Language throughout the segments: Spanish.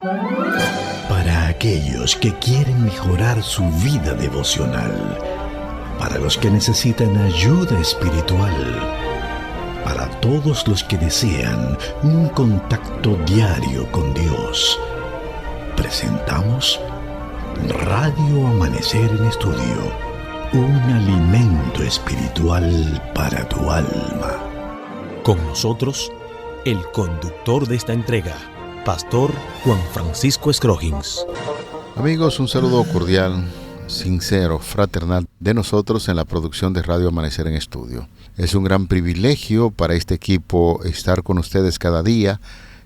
Para aquellos que quieren mejorar su vida devocional, para los que necesitan ayuda espiritual, para todos los que desean un contacto diario con Dios, presentamos Radio Amanecer en Estudio, un alimento espiritual para tu alma. Con nosotros, el conductor de esta entrega, Pastor Juan Francisco Scroggins. Amigos, un saludo cordial, sincero, fraternal de nosotros en la producción de Radio Amanecer en Estudio. Es un gran privilegio para este equipo estar con ustedes cada día,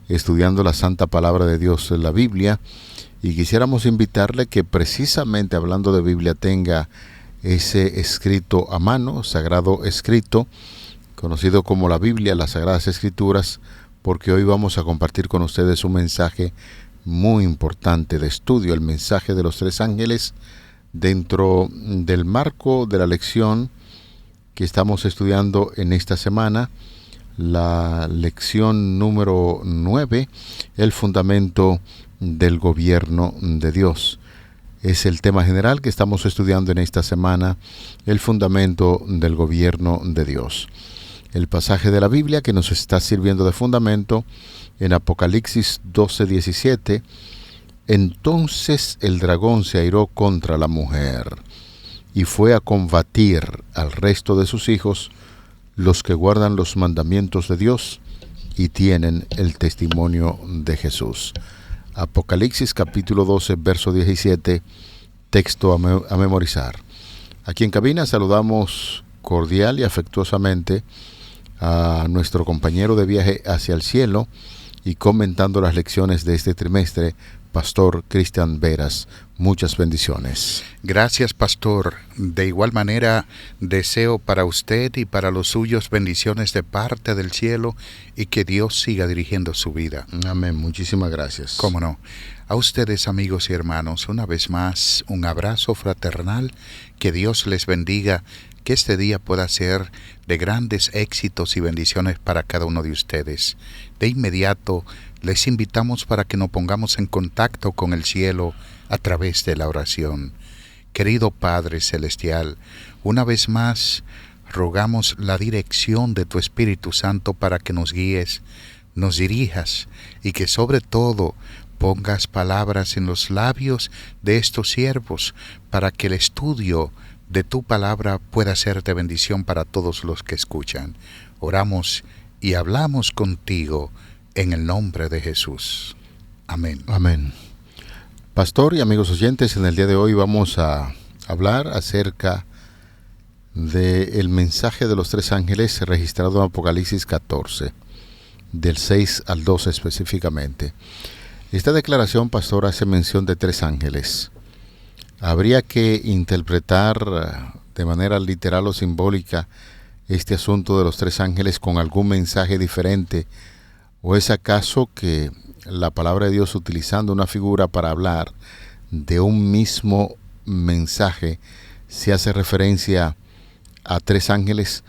estudiando la Santa Palabra de Dios en la Biblia, y quisiéramos invitarle que precisamente hablando de Biblia tenga ese escrito a mano, sagrado escrito, conocido como la Biblia, las Sagradas Escrituras, porque hoy vamos a compartir con ustedes un mensaje muy importante de estudio, el mensaje de los tres ángeles, dentro del marco de la lección que estamos estudiando en esta semana, la lección número 9, el fundamento del gobierno de Dios. Es el tema general que estamos estudiando en esta semana, el fundamento del gobierno de Dios. El pasaje de la Biblia que nos está sirviendo de fundamento en Apocalipsis 12:17. Entonces el dragón se airó contra la mujer y fue a combatir al resto de sus hijos, los que guardan los mandamientos de Dios y tienen el testimonio de Jesús. Apocalipsis capítulo 12, verso 17, texto a memorizar. Aquí en cabina saludamos cordial y afectuosamente a nuestro compañero de viaje hacia el cielo y comentando las lecciones de este trimestre, Pastor Cristian Veras. Muchas bendiciones. Gracias, Pastor. De igual manera, deseo para usted y para los suyos bendiciones de parte del cielo y que Dios siga dirigiendo su vida. Amén. Muchísimas gracias. Cómo no. A ustedes, amigos y hermanos, una vez más, un abrazo fraternal. Que Dios les bendiga. Que este día pueda ser de grandes éxitos y bendiciones para cada uno de ustedes. De inmediato, les invitamos para que nos pongamos en contacto con el cielo a través de la oración. Querido Padre Celestial, una vez más, rogamos la dirección de tu Espíritu Santo para que nos guíes, nos dirijas y que sobre todo pongas palabras en los labios de estos siervos para que el estudio de tu palabra pueda ser de bendición para todos los que escuchan. Oramos y hablamos contigo en el nombre de Jesús. Amén. Amén. Pastor y amigos oyentes, en el día de hoy vamos a hablar acerca del mensaje de los tres ángeles registrado en Apocalipsis 14, del 6 al 12 específicamente. Esta declaración, pastor, hace mención de tres ángeles. Habría que interpretar de manera literal o simbólica este asunto de los tres ángeles con algún mensaje diferente, o es acaso que la palabra de Dios, utilizando una figura para hablar de un mismo mensaje, se hace referencia a tres ángeles.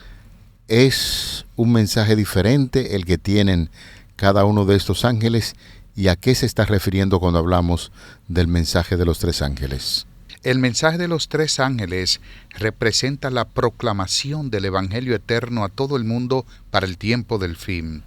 ¿Es un mensaje diferente el que tienen cada uno de estos ángeles? ¿Y a qué se está refiriendo cuando hablamos del mensaje de los tres ángeles? El mensaje de los tres ángeles representa la proclamación del Evangelio eterno a todo el mundo para el tiempo del fin.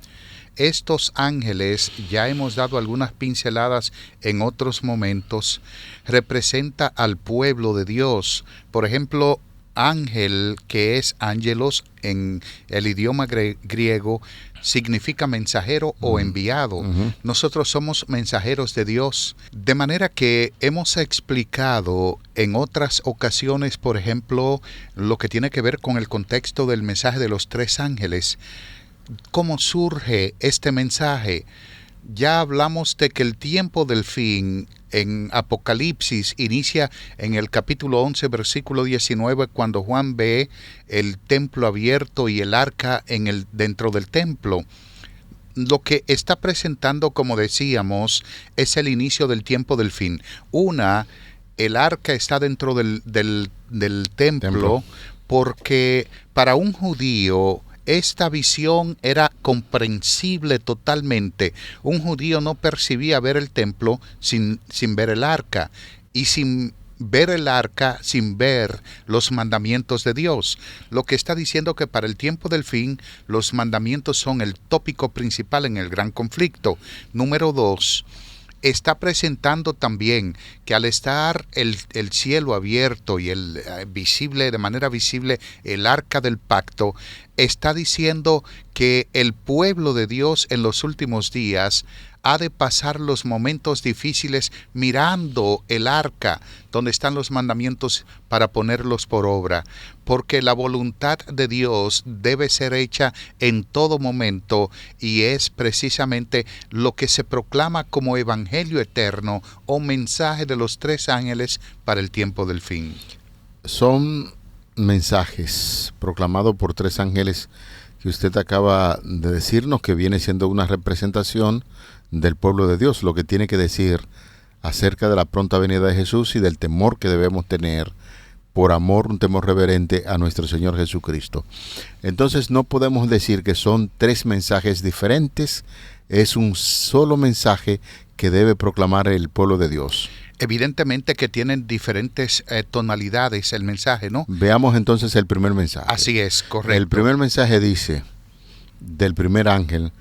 Estos ángeles, ya hemos dado algunas pinceladas en otros momentos, representa al pueblo de Dios. Por ejemplo, ángel, que es ángelos en el idioma griego, significa mensajero o enviado. Nosotros somos mensajeros de Dios. De manera que hemos explicado en otras ocasiones, por ejemplo, lo que tiene que ver con el contexto del mensaje de los tres ángeles. ¿Cómo surge este mensaje? Ya hablamos de que el tiempo del fin en Apocalipsis inicia en el capítulo 11, versículo 19, cuando Juan ve el templo abierto y el arca dentro del templo. Lo que está presentando, como decíamos, es el inicio del tiempo del fin. El arca está dentro del templo porque para un judío esta visión era comprensible totalmente. Un judío no percibía ver el templo sin ver el arca, y sin ver el arca, sin ver los mandamientos de Dios. Lo que está diciendo que para el tiempo del fin, los mandamientos son el tópico principal en el gran conflicto. Número 2. Está presentando también que al estar el cielo abierto y visible, de manera visible, el arca del pacto, está diciendo que el pueblo de Dios en los últimos días ha de pasar los momentos difíciles mirando el arca donde están los mandamientos para ponerlos por obra, porque la voluntad de Dios debe ser hecha en todo momento, y es precisamente lo que se proclama como evangelio eterno o mensaje de los 3 ángeles para el tiempo del fin. Son mensajes proclamados por 3 ángeles que usted acaba de decirnos, que viene siendo una representación del pueblo de Dios, lo que tiene que decir acerca de la pronta venida de Jesús y del temor que debemos tener por amor, un temor reverente a nuestro Señor Jesucristo. Entonces no podemos decir que son 3 mensajes diferentes, es un solo mensaje que debe proclamar el pueblo de Dios. Evidentemente que tienen diferentes tonalidades el mensaje, ¿no? Veamos entonces el primer mensaje. Así es, correcto. El primer mensaje dice, del primer ángel: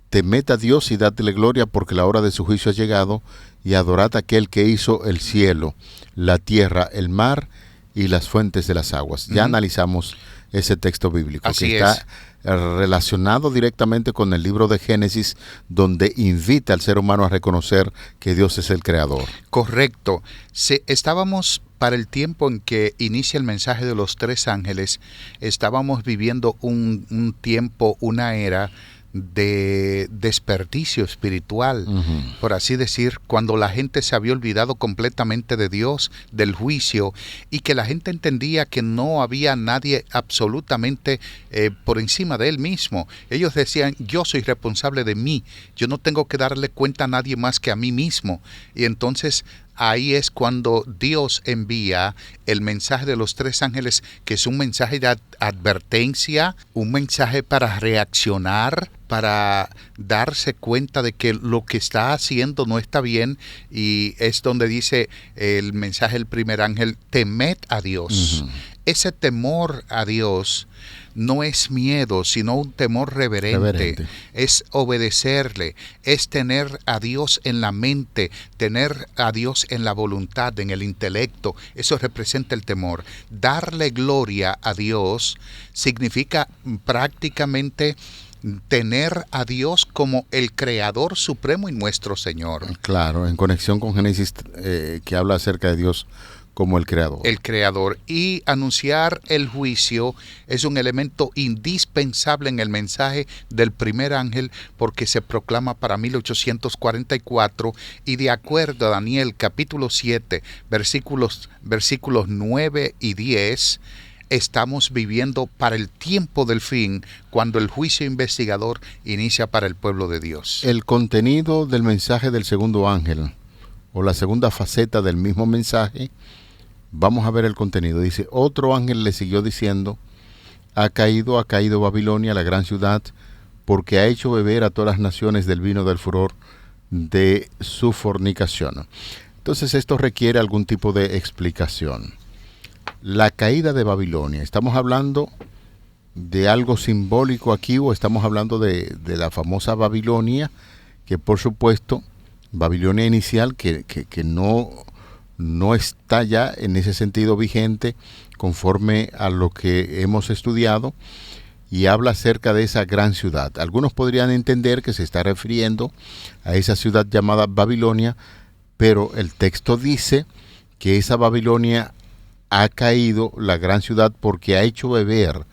temed a Dios y dadle gloria, porque la hora de su juicio ha llegado, y adorad a aquel que hizo el cielo, la tierra, el mar y las fuentes de las aguas. Ya analizamos ese texto bíblico. Así que está relacionado directamente con el libro de Génesis, donde invita al ser humano a reconocer que Dios es el creador. Correcto. Estábamos, para el tiempo en que inicia el mensaje de los 3 ángeles, estábamos viviendo un tiempo, una era de desperdicio espiritual, por así decir, cuando la gente se había olvidado completamente de Dios, del juicio, y que la gente entendía que no había nadie absolutamente por encima de él mismo. Ellos decían: yo soy responsable de mí, yo no tengo que darle cuenta a nadie más que a mí mismo. Y entonces ahí es cuando Dios envía el mensaje de los 3 ángeles, que es un mensaje de advertencia, un mensaje para reaccionar, para darse cuenta de que lo que está haciendo no está bien, y es donde dice el mensaje del primer ángel: temed a Dios. Ese temor a Dios no es miedo, sino un temor reverente. Es obedecerle, es tener a Dios en la mente, tener a Dios en la voluntad, en el intelecto. Eso representa el temor. Darle gloria a Dios significa prácticamente tener a Dios como el Creador Supremo y nuestro Señor. Claro, en conexión con Génesis, que habla acerca de Dios como el creador. El creador. Y anunciar el juicio es un elemento indispensable en el mensaje del primer ángel, porque se proclama para 1844, y de acuerdo a Daniel capítulo 7, versículos 9 y 10, estamos viviendo para el tiempo del fin, cuando el juicio investigador inicia para el pueblo de Dios. El contenido del mensaje del segundo ángel, o la segunda faceta del mismo mensaje, vamos a ver el contenido. Dice: otro ángel le siguió diciendo: ha caído Babilonia, la gran ciudad, porque ha hecho beber a todas las naciones del vino del furor de su fornicación. Entonces esto requiere algún tipo de explicación. La caída de Babilonia, ¿estamos hablando de algo simbólico aquí, o estamos hablando de la famosa Babilonia, que por supuesto, Babilonia inicial, que no está ya en ese sentido vigente conforme a lo que hemos estudiado, y habla acerca de esa gran ciudad? Algunos podrían entender que se está refiriendo a esa ciudad llamada Babilonia, pero el texto dice que esa Babilonia ha caído, la gran ciudad, porque ha hecho beber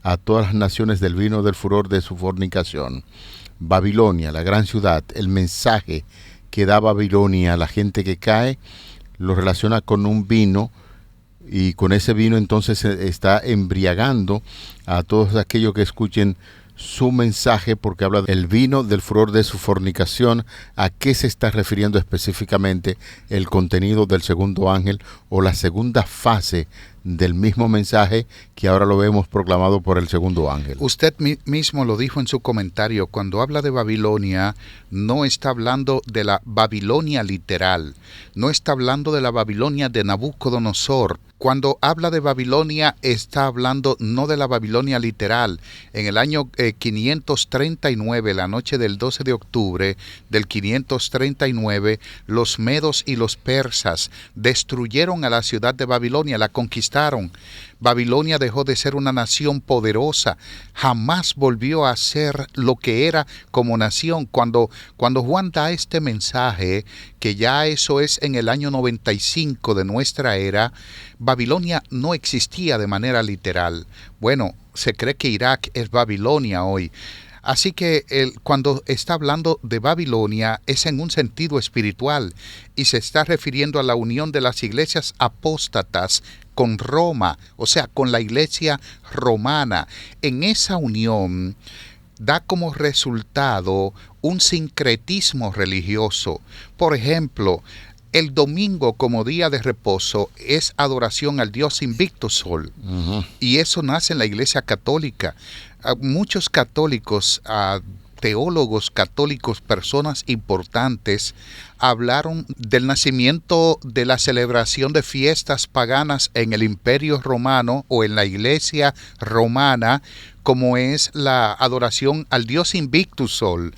a todas las naciones del vino del furor de su fornicación. Babilonia, la gran ciudad, el mensaje que da Babilonia a la gente que cae, lo relaciona con un vino, y con ese vino entonces se está embriagando a todos aquellos que escuchen su mensaje, porque habla del vino del furor de su fornicación. ¿A qué se está refiriendo específicamente el contenido del segundo ángel, o la segunda fase del mismo mensaje que ahora lo vemos proclamado por el segundo ángel. Usted mismo lo dijo en su comentario, cuando habla de Babilonia, no está hablando de la Babilonia literal, no está hablando de la Babilonia de Nabucodonosor. Cuando habla de Babilonia, está hablando no de la Babilonia literal. En el año 539, la noche del 12 de octubre del 539, los medos y los persas destruyeron a la ciudad de Babilonia, la conquistaron. Babilonia dejó de ser una nación poderosa, jamás volvió a ser lo que era como nación. Cuando Juan da este mensaje, que ya eso es en el año 95 de nuestra era, Babilonia no existía de manera literal. Bueno, se cree que Irak es Babilonia hoy. Así que cuando está hablando de Babilonia es en un sentido espiritual y se está refiriendo a la unión de las iglesias apóstatas con Roma, o sea, con la iglesia romana. En esa unión da como resultado un sincretismo religioso. Por ejemplo, el domingo como día de reposo es adoración al Dios Invicto Sol. Y eso nace en la Iglesia Católica. Muchos católicos, teólogos católicos, personas importantes, hablaron del nacimiento de la celebración de fiestas paganas en el Imperio Romano o en la Iglesia Romana, como es la adoración al Dios Invictus Sol.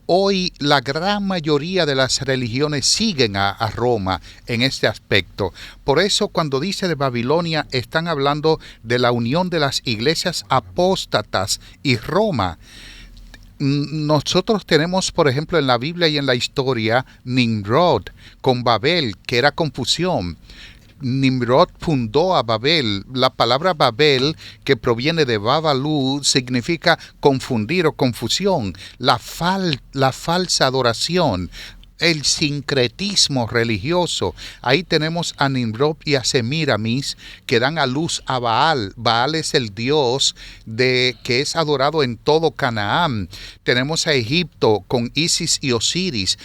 Hoy la gran mayoría de las religiones siguen a Roma en este aspecto. Por eso cuando dice de Babilonia están hablando de la unión de las iglesias apóstatas y Roma. Nosotros tenemos, por ejemplo, en la Biblia y en la historia, Nimrod con Babel, que era confusión. Nimrod fundó a Babel. La palabra Babel, que proviene de Babalú, significa confundir o confusión, la falsa adoración, el sincretismo religioso. Ahí tenemos a Nimrod y a Semiramis, que dan a luz a Baal. Baal es el dios que es adorado en todo Canaán. Tenemos a Egipto con Isis y Osiris.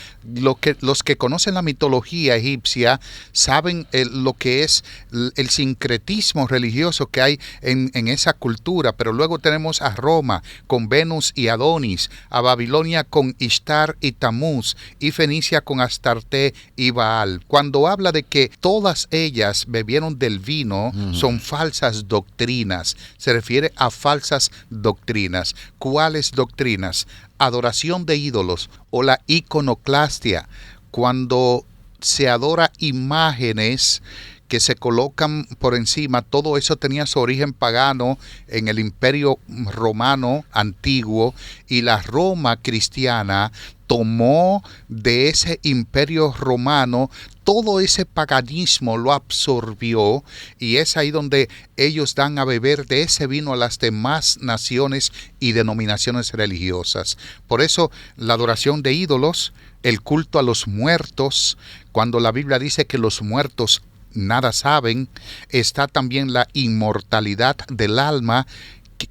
Los que conocen la mitología egipcia saben lo que es el sincretismo religioso que hay en esa cultura. Pero luego tenemos a Roma con Venus y Adonis, a Babilonia con Ishtar y Tamuz, y Fenicia con Astarte y Baal. Cuando habla de que todas ellas bebieron del vino, son falsas doctrinas. Se refiere a falsas doctrinas. ¿Cuáles doctrinas? Adoración de ídolos o la iconoclastia, cuando se adora imágenes que se colocan por encima. Todo eso tenía su origen pagano en el Imperio Romano antiguo, y la Roma cristiana tomó de ese imperio romano todo ese paganismo, lo absorbió, y es ahí donde ellos dan a beber de ese vino a las demás naciones y denominaciones religiosas. Por eso la adoración de ídolos, el culto a los muertos, cuando la Biblia dice que los muertos nada saben, está también la inmortalidad del alma.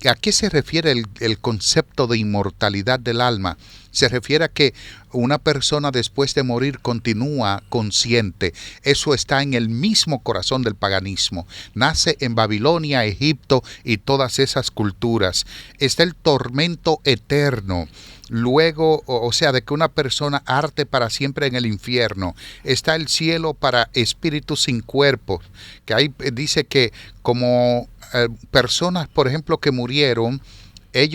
¿A qué se refiere el concepto de inmortalidad del alma? Se refiere a que una persona después de morir continúa consciente. Eso está en el mismo corazón del paganismo. Nace en Babilonia, Egipto y todas esas culturas. Está el tormento eterno. Luego, o sea, de que una persona arte para siempre en el infierno. Está el cielo para espíritus sin cuerpo, que ahí dice que como personas, por ejemplo, que murieron,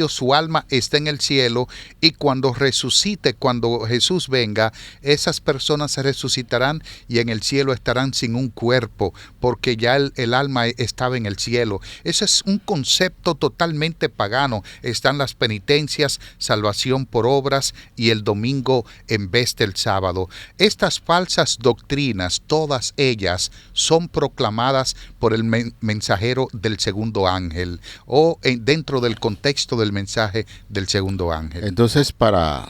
su alma está en el cielo, y cuando resucite, cuando Jesús venga, esas personas se resucitarán y en el cielo estarán sin un cuerpo, porque ya el alma estaba en el cielo. Ese es un concepto totalmente pagano. Están las penitencias, salvación por obras y el domingo en vez del sábado. Estas falsas doctrinas, todas ellas, son proclamadas por el mensajero del segundo ángel, o dentro del contexto del mensaje del segundo ángel. Entonces, para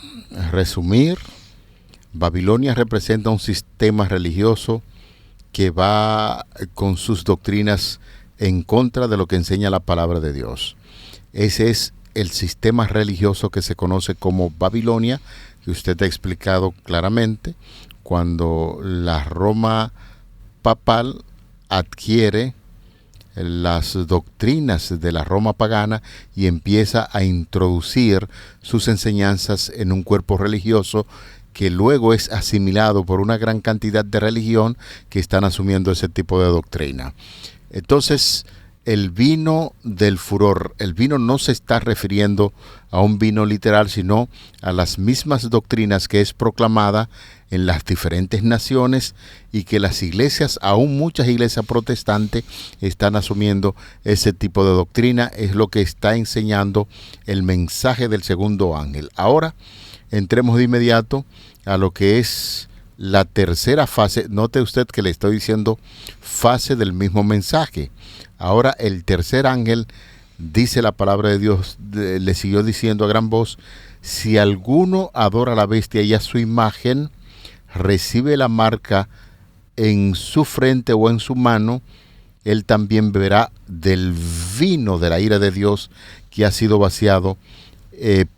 resumir, Babilonia representa un sistema religioso que va con sus doctrinas en contra de lo que enseña la palabra de Dios. Ese es el sistema religioso que se conoce como Babilonia, que usted ha explicado claramente, cuando la Roma papal adquiere las doctrinas de la Roma pagana y empieza a introducir sus enseñanzas en un cuerpo religioso que luego es asimilado por una gran cantidad de religión que están asumiendo ese tipo de doctrina. Entonces, el vino del furor, el vino no se está refiriendo a un vino literal, sino a las mismas doctrinas que es proclamada en las diferentes naciones y que las iglesias, aún muchas iglesias protestantes, están asumiendo ese tipo de doctrina. Es lo que está enseñando el mensaje del segundo ángel. Ahora, entremos de inmediato a lo que es la tercera fase. Note usted que le estoy diciendo fase del mismo mensaje. Ahora el tercer ángel, dice la palabra de Dios, le siguió diciendo a gran voz: si alguno adora a la bestia y a su imagen, recibe la marca en su frente o en su mano, él también beberá del vino de la ira de Dios que ha sido vaciado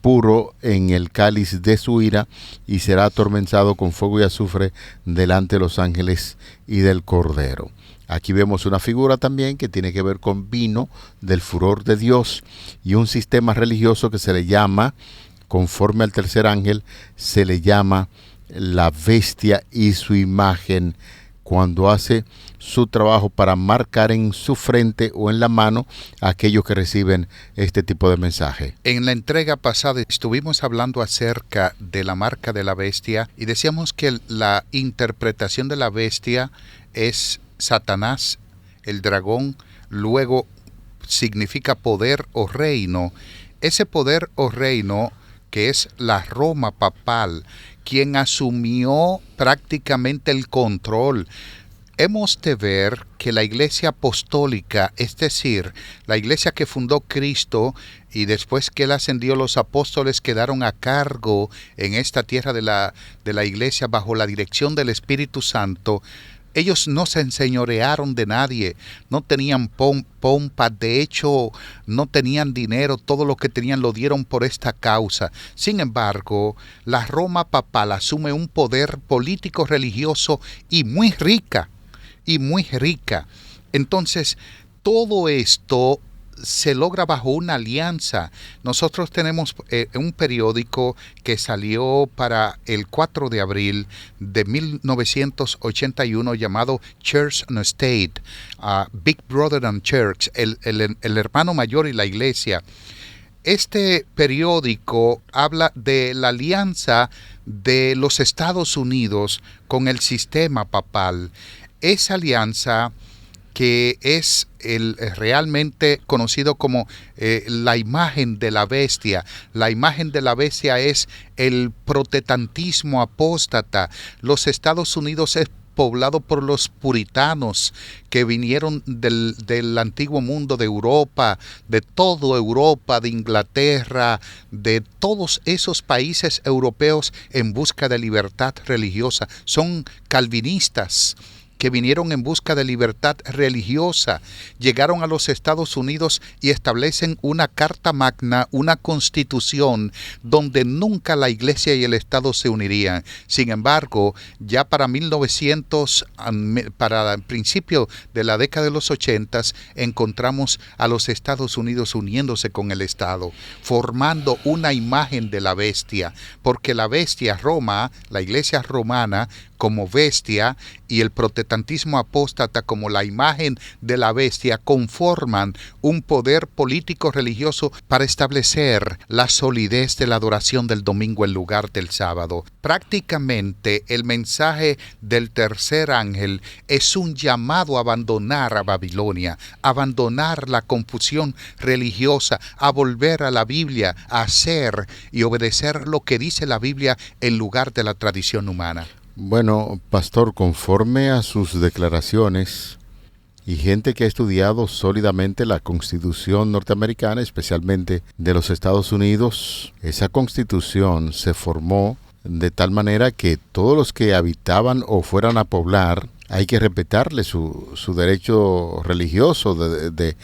puro en el cáliz de su ira, y será atormentado con fuego y azufre delante de los ángeles y del Cordero. Aquí vemos una figura también que tiene que ver con vino del furor de Dios y un sistema religioso que se le llama, conforme al tercer ángel, se le llama la bestia y su imagen, cuando hace su trabajo para marcar en su frente o en la mano a aquellos que reciben este tipo de mensaje. En la entrega pasada estuvimos hablando acerca de la marca de la bestia y decíamos que la interpretación de la bestia es Satanás, el dragón, luego significa poder o reino. Ese poder o reino que es la Roma papal, quien asumió prácticamente el control. Hemos de ver que la iglesia apostólica, es decir, la iglesia que fundó Cristo y después que él ascendió, los apóstoles quedaron a cargo en esta tierra de la iglesia bajo la dirección del Espíritu Santo. Ellos no se enseñorearon de nadie, no tenían pompa, de hecho no tenían dinero, todo lo que tenían lo dieron por esta causa. Sin embargo, la Roma papal asume un poder político religioso y muy rica. Entonces, todo esto se logra bajo una alianza. Nosotros tenemos un periódico que salió para el 4 de abril de 1981 llamado Church and State, Big Brother and Church, el hermano mayor y la iglesia. Este periódico habla de la alianza de los Estados Unidos con el sistema papal. Esa alianza que es realmente conocido como la imagen de la bestia. La imagen de la bestia es el protestantismo apóstata. Los Estados Unidos es poblado por los puritanos que vinieron del antiguo mundo de Europa, de toda Europa, de Inglaterra, de todos esos países europeos en busca de libertad religiosa. Son calvinistas que vinieron en busca de libertad religiosa, llegaron a los Estados Unidos y establecen una carta magna, una constitución, donde nunca la iglesia y el Estado se unirían. Sin embargo, ya para 1900, para el principio de la década de los 80, encontramos a los Estados Unidos uniéndose con el Estado, formando una imagen de la bestia, porque la bestia, Roma, la iglesia romana, como bestia, y el protestantismo apóstata como la imagen de la bestia, conforman un poder político religioso para establecer la solidez de la adoración del domingo en lugar del sábado. Prácticamente el mensaje del tercer ángel es un llamado a abandonar a Babilonia, abandonar la confusión religiosa, a volver a la Biblia, a hacer y obedecer lo que dice la Biblia en lugar de la tradición humana. Bueno, pastor, conforme a sus declaraciones y gente que ha estudiado sólidamente la Constitución norteamericana, especialmente de los Estados Unidos, esa Constitución se formó de tal manera que todos los que habitaban o fueran a poblar hay que respetarle su derecho religioso de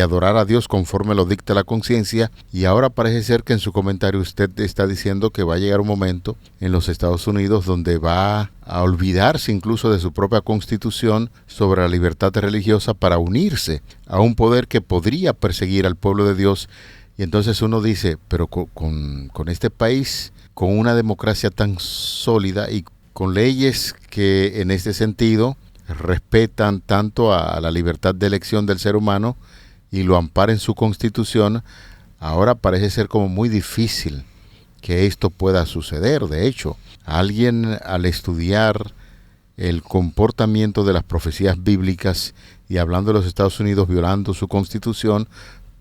adorar a Dios conforme lo dicta la conciencia. Y ahora parece ser que en su comentario usted está diciendo que va a llegar un momento en los Estados Unidos donde va a olvidarse incluso de su propia constitución sobre la libertad religiosa para unirse a un poder que podría perseguir al pueblo de Dios. Y entonces uno dice, pero con este país, con una democracia tan sólida y con leyes que en este sentido respetan tanto a la libertad de elección del ser humano y lo amparan en su constitución, ahora parece ser como muy difícil que esto pueda suceder. De hecho, alguien al estudiar el comportamiento de las profecías bíblicas y hablando de los Estados Unidos violando su constitución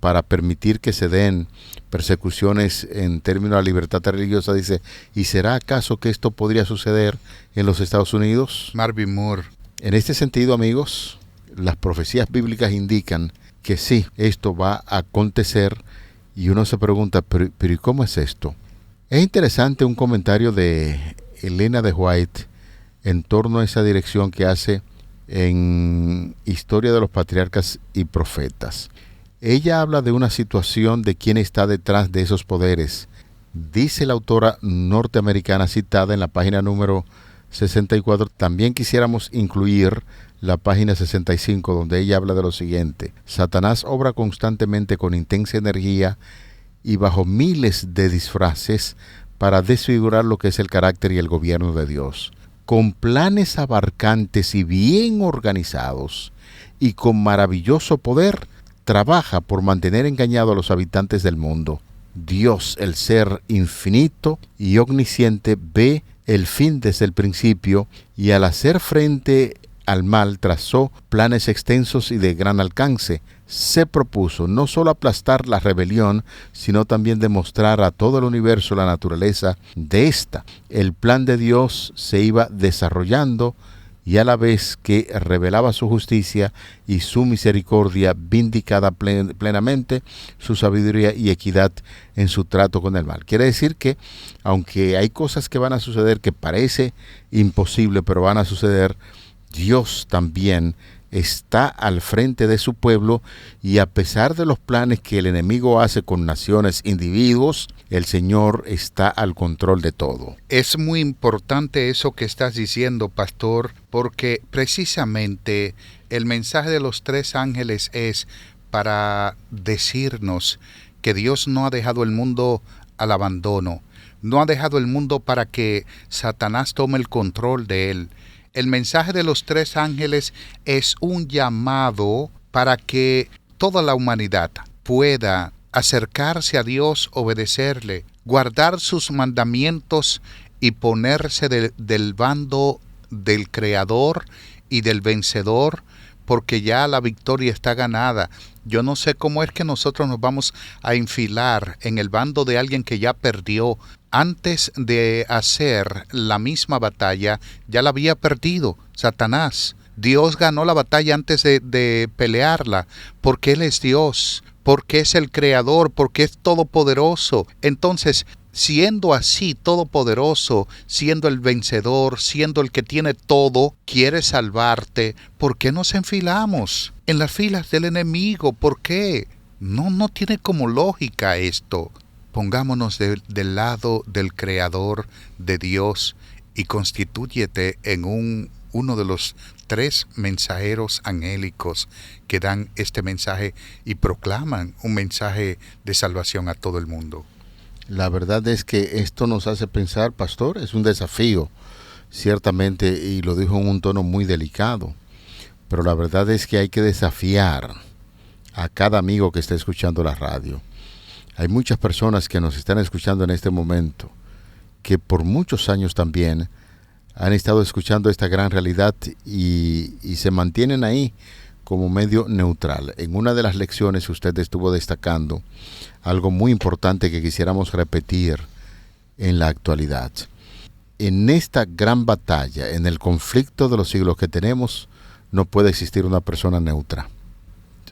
para permitir que se den persecuciones en términos de la libertad religiosa, dice, ¿y será acaso que esto podría suceder en los Estados Unidos? Marvin Moore. En este sentido, amigos, las profecías bíblicas indican que sí, esto va a acontecer, y uno se pregunta, pero ¿y cómo es esto? Es interesante un comentario de Elena de White en torno a esa dirección que hace en Historia de los Patriarcas y Profetas. Ella habla de una situación de quién está detrás de esos poderes. Dice la autora norteamericana citada en la página número 64, también quisiéramos incluir la página 65, donde ella habla de lo siguiente: Satanás obra constantemente con intensa energía y bajo miles de disfraces para desfigurar lo que es el carácter y el gobierno de Dios. Con planes abarcantes y bien organizados y con maravilloso poder, trabaja por mantener engañado a los habitantes del mundo. Dios, el ser infinito y omnisciente, ve el fin desde el principio y al hacer frente al mal trazó planes extensos y de gran alcance. Se propuso no solo aplastar la rebelión, sino también demostrar a todo el universo la naturaleza de ésta. El plan de Dios se iba desarrollando y a la vez que revelaba su justicia y su misericordia vindicada plenamente, su sabiduría y equidad en su trato con el mal. Quiere decir que, aunque hay cosas que van a suceder que parece imposible, pero van a suceder, Dios también está al frente de su pueblo, y a pesar de los planes que el enemigo hace con naciones, individuos, el Señor está al control de todo. Es muy importante eso que estás diciendo, pastor, porque precisamente el mensaje de los tres ángeles es para decirnos que Dios no ha dejado el mundo al abandono, no ha dejado el mundo para que Satanás tome el control de él. El mensaje de los tres ángeles es un llamado para que toda la humanidad pueda acercarse a Dios, obedecerle, guardar sus mandamientos y ponerse del bando del Creador y del vencedor, porque ya la victoria está ganada. Yo no sé cómo es que nosotros nos vamos a enfilar en el bando de alguien que ya perdió. Antes de hacer la misma batalla, ya la había perdido Satanás. Dios ganó la batalla antes de pelearla, porque Él es Dios, porque es el Creador, porque es todopoderoso. Entonces, siendo así todopoderoso, siendo el vencedor, siendo el que tiene todo, quiere salvarte, ¿por qué nos enfilamos en las filas del enemigo? ¿Por qué? No tiene como lógica esto. Pongámonos del lado del Creador, de Dios, y constitúyete en uno de los tres mensajeros angélicos que dan este mensaje y proclaman un mensaje de salvación a todo el mundo. La verdad es que esto nos hace pensar, pastor, es un desafío, ciertamente, y lo dijo en un tono muy delicado, pero la verdad es que hay que desafiar a cada amigo que esté escuchando la radio. Hay muchas personas que nos están escuchando en este momento, que por muchos años también han estado escuchando esta gran realidad y se mantienen ahí como medio neutral. En una de las lecciones usted estuvo destacando algo muy importante que quisiéramos repetir en la actualidad. En esta gran batalla, en el conflicto de los siglos que tenemos, no puede existir una persona neutra.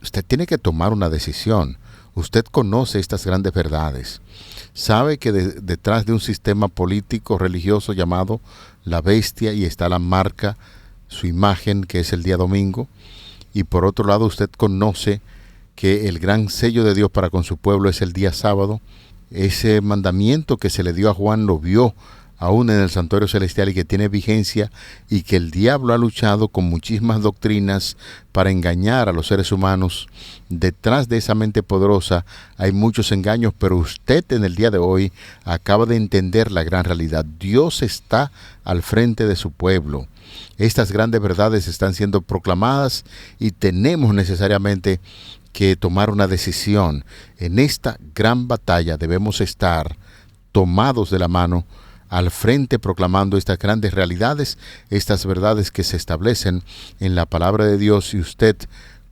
Usted tiene que tomar una decisión. Usted conoce estas grandes verdades. Sabe que detrás de un sistema político religioso llamado la bestia, y está la marca su imagen, que es el día domingo, y por otro lado usted conoce que el gran sello de Dios para con su pueblo es el día sábado. Ese mandamiento que se le dio a Juan lo vio aún en el santuario celestial y que tiene vigencia, y que el diablo ha luchado con muchísimas doctrinas para engañar a los seres humanos. Detrás de esa mente poderosa hay muchos engaños, pero usted en el día de hoy acaba de entender la gran realidad. Dios está al frente de su pueblo. Estas grandes verdades están siendo proclamadas y tenemos necesariamente que tomar una decisión. En esta gran batalla debemos estar tomados de la mano al frente, proclamando estas grandes realidades, estas verdades que se establecen en la palabra de Dios. Y usted,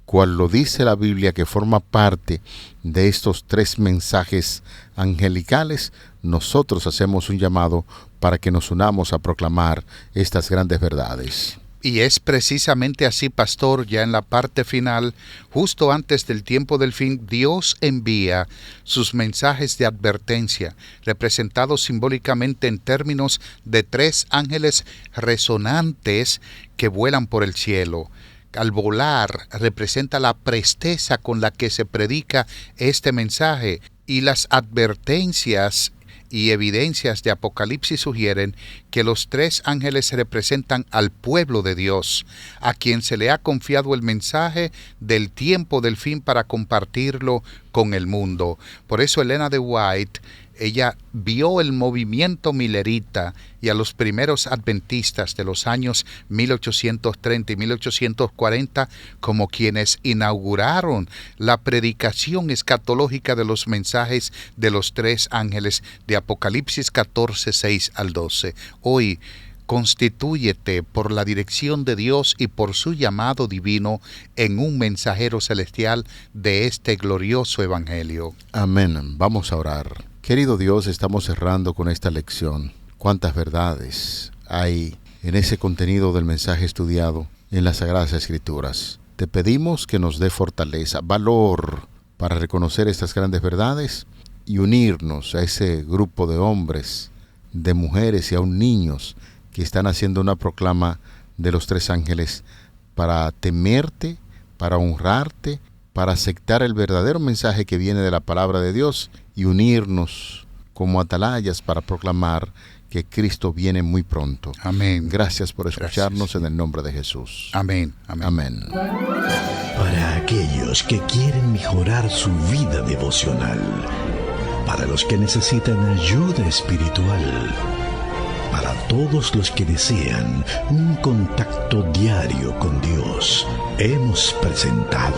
cual lo dice la Biblia, que forma parte de estos 3 mensajes angelicales, nosotros hacemos un llamado para que nos unamos a proclamar estas grandes verdades. Y es precisamente así, pastor, ya en la parte final, justo antes del tiempo del fin, Dios envía sus mensajes de advertencia, representados simbólicamente en términos de 3 ángeles resonantes que vuelan por el cielo. Al volar representa la presteza con la que se predica este mensaje, y las advertencias y evidencias de Apocalipsis sugieren que los 3 ángeles representan al pueblo de Dios, a quien se le ha confiado el mensaje del tiempo del fin para compartirlo con el mundo. Por eso Elena de White, ella vio el movimiento millerita y a los primeros adventistas de los años 1830 y 1840 como quienes inauguraron la predicación escatológica de los mensajes de los 3 ángeles de Apocalipsis 14, 6 al 12. Hoy, constitúyete por la dirección de Dios y por su llamado divino en un mensajero celestial de este glorioso evangelio. Amén. Vamos a orar. Querido Dios, estamos cerrando con esta lección. Cuántas verdades hay en ese contenido del mensaje estudiado en las Sagradas Escrituras. Te pedimos que nos dé fortaleza, valor para reconocer estas grandes verdades y unirnos a ese grupo de hombres, de mujeres y aún niños que están haciendo una proclama de los 3 ángeles para temerte, para honrarte, para aceptar el verdadero mensaje que viene de la palabra de Dios y unirnos como atalayas para proclamar que Cristo viene muy pronto. Amén. Gracias por escucharnos. Gracias. En el nombre de Jesús. Amén. Amén. Amén. Para aquellos que quieren mejorar su vida devocional, para los que necesitan ayuda espiritual, para todos los que desean un contacto diario con Dios, hemos presentado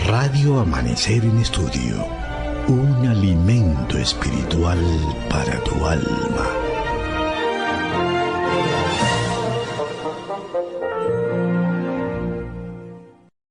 Radio Amanecer en Estudio, un alimento espiritual para tu alma.